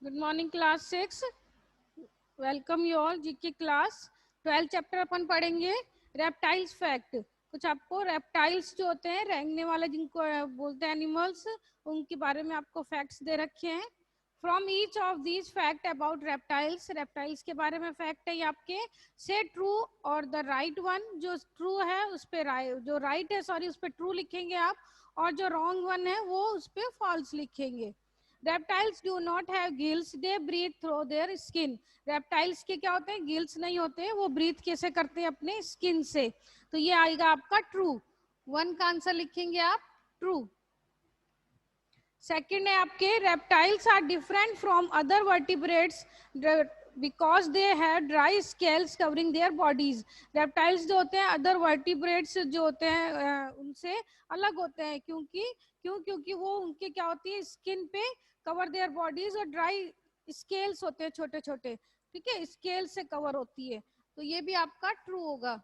Good morning class 6। Welcome you all GK class 12 chapter अपन पढ़ेंगे reptiles fact. कुछ आपको रेप्टाइल्स जो होते हैं रेंगने वाले जिनको बोलते हैं एनिमल्स, उनके बारे में आपको फैक्ट्स दे रखे हैं। From each of these fact about reptiles, reptiles के बारे में फैक्ट है ये आपके से ट्रू और द राइट वन। जो ट्रू है उस पे जो राइट है सॉरी उस पे ट्रू लिखेंगे आप, और जो रॉन्ग वन है वो उस पे फॉल्स लिखेंगे। Reptiles do not have gills, they breathe through their skin. Reptiles के क्या होते हैं, गिल्स नहीं होते, वो ब्रीथ कैसे करते हैं, अपने स्किन से। तो ये आएगा आपका ट्रू, वन का आंसर लिखेंगे आप ट्रू। सेकंड है आपके reptiles are different from other vertebrates because they have dry scales covering their bodies. Reptiles जो होते हैं अदर वर्टिब्रेट्स जो होते हैं उनसे अलग होते हैं, क्योंकि वो उनके क्या होती है, स्किन पे कवर देयर बॉडीज, और ड्राई स्केल्स होते हैं छोटे छोटे, ठीक है, स्केल से कवर होती है। तो ये भी आपका ट्रू होगा।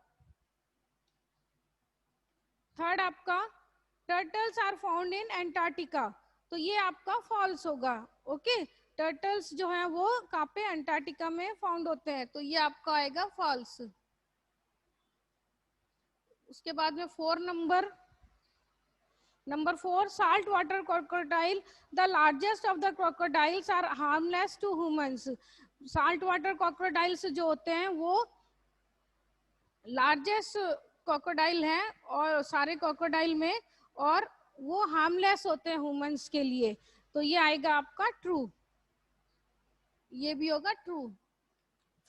थर्ड आपका turtles are found in Antarctica, तो ये आपका फॉल्स होगा। ओके, टर्टल्स जो है वो कहाँ पे, अंटार्कटिका में फाउंड होते हैं, तो ये आपका आएगा फॉल्स। उसके बाद में number 4 salt water crocodile, the largest of the crocodiles are harmless to humans. Salt water crocodiles जो होते हैं वो लार्जेस्ट क्रोकोडाइल हैं और सारे क्रोकोडाइल में, और वो हार्मलेस होते हैं ह्यूमंस के लिए। तो ये आएगा आपका ट्रू, ये भी होगा ट्रू।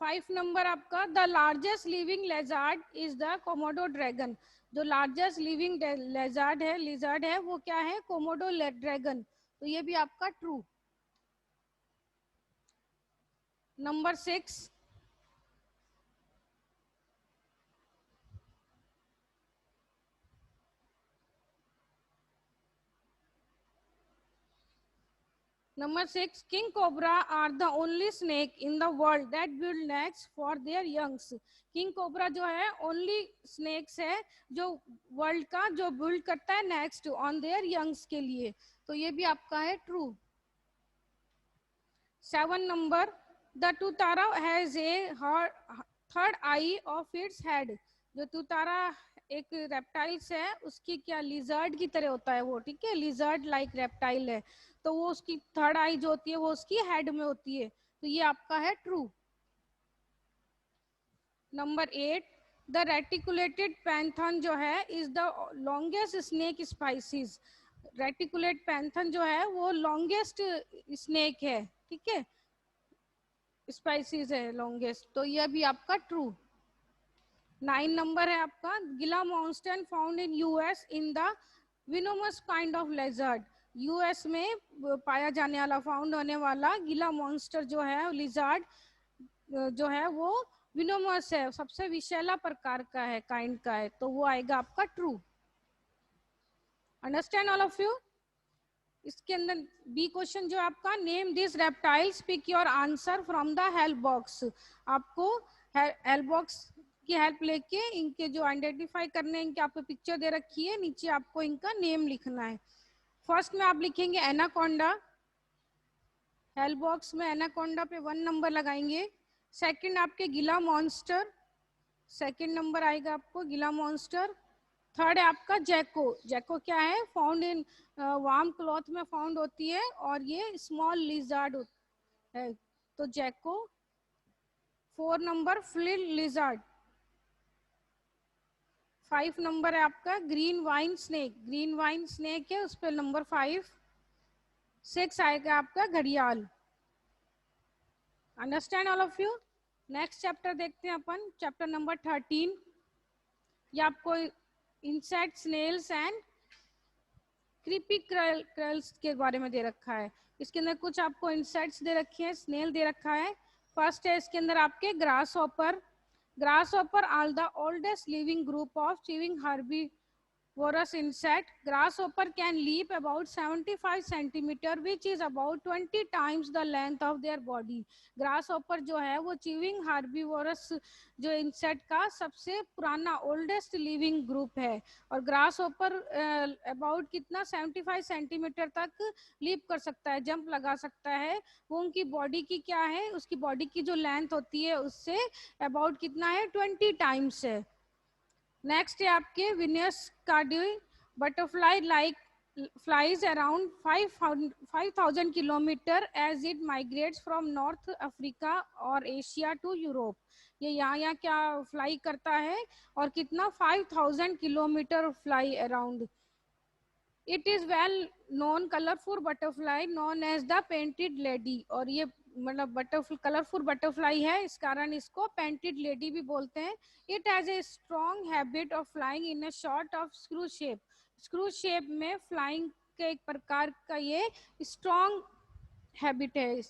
5 नंबर आपका the largest living lizard is the Komodo dragon. जो लार्जेस्ट लिविंग लिजर्ड है वो क्या है, कोमोडो ड्रैगन। तो ये भी आपका true. Number 6 king cobra are the only snake in the world that build next for their youngs. King cobra जो है ओनली स्नेक्स है जो वर्ल्ड का जो बिल्ड करता है नेक्स्ट ऑन देयर यंग्स के लिए। तो ये भी आपका है true. 7 number the tuatara has a third eye of its head. जो तुतारा एक रेप्टाइल्स है उसकी क्या लिजर्ड की तरह होता है वो, ठीक है, लिजर्ड लाइक रेप्टाइल है, तो वो उसकी थर्ड आई जो होती है वो उसकी हेड में होती है। तो ये आपका है true. Number 8 the reticulated python जो है is the longest snake species. Reticulate python जो है वो लॉन्गेस्ट स्नेक है, ठीक है, स्पाइसीज है लॉन्गेस्ट। तो ये भी आपका ट्रू। 9 नंबर है आपका gila monster found in US in the venomous kind of lizard. US में पाया जाने वाला, फाउंड होने वाला गिला मॉन्स्टर जो है लिजर्ड जो है वो विनोमस है, सबसे विषैला प्रकार का है, काइंड का है। तो वो आएगा आपका true. Understand all of you. इसके अंदर बी क्वेश्चन जो आपका name this reptiles, pick your answer from the help box. आपको हेल्प बॉक्स की हेल्प लेके इनके जो आइडेंटिफाई करने हैं, इनके आपको पिक्चर दे रखी है, नीचे आपको इनका नेम लिखना है। फर्स्ट में आप लिखेंगे एनाकोंडा, हेल्प बॉक्स में एनाकोंडा पे 1 नंबर लगाएंगे। सेकंड आपके गिला मॉन्स्टर, सेकंड नंबर आएगा आपको गिला मॉन्स्टर। थर्ड है आपका जैको। जैको क्या है, फाउंड इन वार्म क्लॉथ में फाउंड होती है और ये स्मॉल लिजर्ड है, तो जैको। 4 नंबर फ्लिल लिजर्ड। 5 नंबर है आपका green wine snake, green wine snake है उस पर नंबर 5। 6 आएगा आपका घड़ियाल। Understand all of you. Next chapter देखते हैं अपन, चैप्टर नंबर 13। ये आपको इंसेक्ट स्नेल्स एंड क्रीपी क्रल्स के बारे में दे रखा है। इसके अंदर कुछ आपको इंसेक्ट्स दे रखे हैं, स्नेल दे रखा है। फर्स्ट है इसके अंदर आपके grasshopper are the oldest living group of chewing Vorous insect. Grasshopper can leap about 75 centimeter, which is about 20 times the length of their body. Grasshopper जो है वो chewing herbivorous जो insect का सबसे पुराना oldest living group है, और grasshopper about कितना 75 सेंटीमीटर तक लीप कर सकता है, जंप लगा सकता है. वो उनकी बॉडी की क्या है, उसकी बॉडी की जो लेंथ होती है उससे अबाउट कितना है, 20 टाइम्स है. नेक्स्ट है आपके Venus cardio butterfly like flies around 5,000 kilometer as it migrates from North Africa और Asia to Europe. ये यहाँ क्या फ्लाई करता है और कितना 5,000 kilometre fly around. It is well known colourful butterfly known as the painted lady, और ये मतलब बटरफ्लाई कलरफुल बटरफ्लाई है, इस कारण इसको पेंटेड लेडी भी बोलते हैं. It has a strong habit of flying in a short of screw shape. Screw shape में फ्लाइंग के एक प्रकार का ये स्ट्रॉन्ग हैबिट है.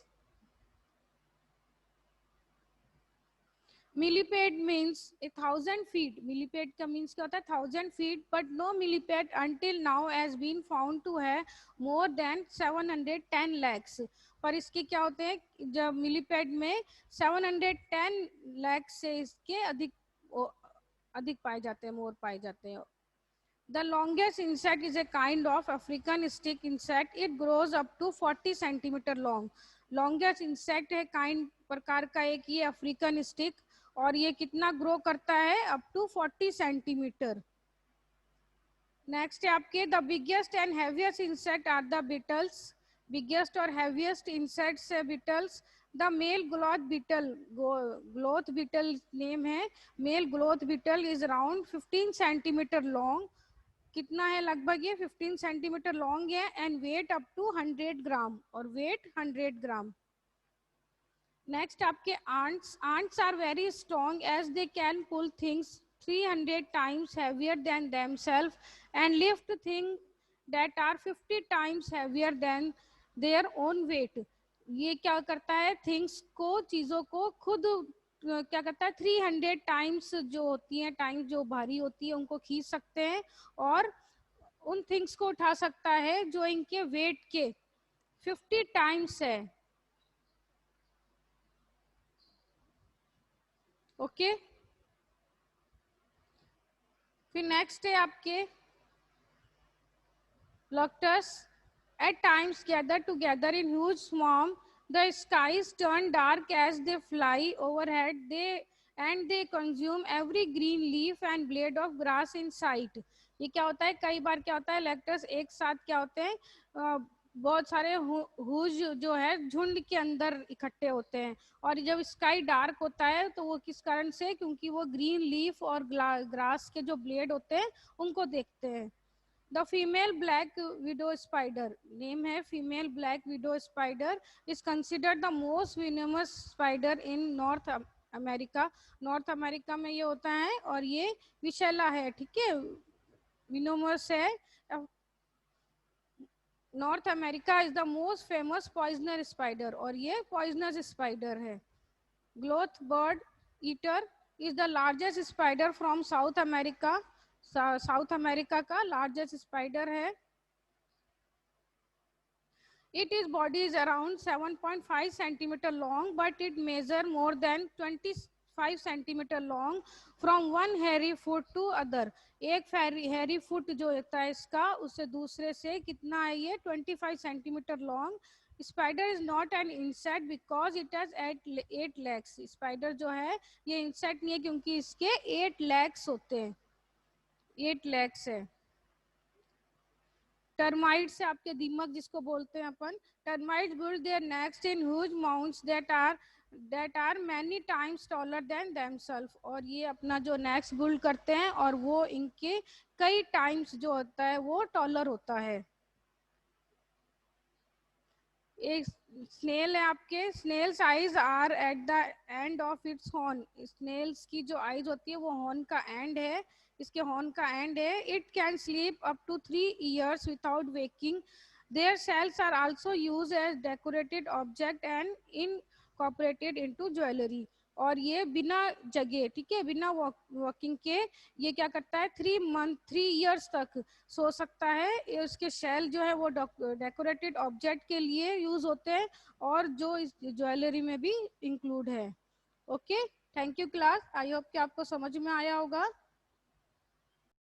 Millipede means 1,000 feet. मिलीपेड का मीन्स क्या होता है, 1,000 feet. But no millipede until now has been found to have more then 710 lakhs. पर इसके क्या होते हैं, जब मिलीपेड में 710 लैक्स से इसके अधिक पाए जाते हैं, मोर पाए जाते हैं. The longest insect is a kind of African stick insect. It grows up to 40 centimeter long. Longest insect है kind प्रकार का एक ये अफ्रीकन स्टिक, और ये कितना ग्रो करता है, अप टू 40 सेंटीमीटर. नेक्स्ट है आपके the biggest and heaviest insect are the beetles. Biggest और हैवीएस्ट इंसेक्ट्स है beetles. The male goliath beetle, goliath beetle name है, male goliath beetle is around 15 centimetre long. कितना है, लगभग ये 15 सेंटीमीटर लॉन्ग है. And weight up to 100 gram, और weight 100 gram. Next आपके ants. Ants are very strong as they can pull things 300 times heavier than themselves and lift things that are 50 times heavier than their own weight. ये क्या करता है, things को, चीजों को खुद क्या करता है, 300 टाइम्स जो होती हैं, टाइम्स जो भारी होती है उनको खींच सकते हैं, और उन थिंग्स को उठा सकता है जो इनके वेट के 50 टाइम्स है. ओके. फिर नेक्स्ट है आपके Locusts. At times gather together in huge swarm. The skies turn dark as they fly overhead. They consume every green leaf and blade of grass in sight. ये क्या होता है, कई बार क्या होता है, लेक्टस एक साथ क्या होते हैं, बहुत सारे हुज जो है झुंड के अंदर इकट्ठे होते हैं. और जब स्काई डार्क होता है तो वो किस कारण से, क्योंकि वो ग्रीन लीफ और ग्रास के जो ब्लेड होते हैं उनको देखते हैं. The female black widow spider, name है female black widow spider, is considered the most venomous spider in North America. North America में ये होता है और ये विषैला है, ठीक है, venomous है. North America is the most famous poisoner spider, और ये पॉइजनस स्पाइडर है. Goliath bird eater is the largest spider from south America. South America का लार्जेस्ट स्पाइडर है. It is body is around 7.5 centimeter long, but it measure more than 25 centimeter long from one hairy foot to other. एक hairy foot जो होता है इसका, उससे दूसरे से कितना है ये 25 centimeter long. Spider is not an insect because it has 8 legs. Spider जो है ये insect नहीं है क्योंकि इसके 8 legs होते हैं, 8 legs है. टर्माइट से आपके दीमक जिसको बोलते हैं अपन. Termite build their nest in huge mounds that are many times taller than themself. और ये अपना जो नेस्ट बिल्ड करते हैं और वो इनके कई टाइम्स जो होता है वो टॉलर होता है. एक स्नेल है आपके. Snails eyes are at the end of its horn. Snails की जो आईज होती है वो हॉर्न का एंड है, इसके हॉर्न का एंड है. It can sleep up to 3 years without waking. Their shells are also used as decorated object and incorporated into jewellery. और ये बिना जगे, ठीक है, बिना वॉकिंग के ये क्या करता है 3 इयर्स तक सो सकता है। उसके शेल जो है वो डेकोरेटेड ऑब्जेक्ट के लिए यूज होते हैं और जो इस ज्वेलरी में भी इंक्लूड है। Okay, thank you class, I hope कि आपको समझ में आया होगा।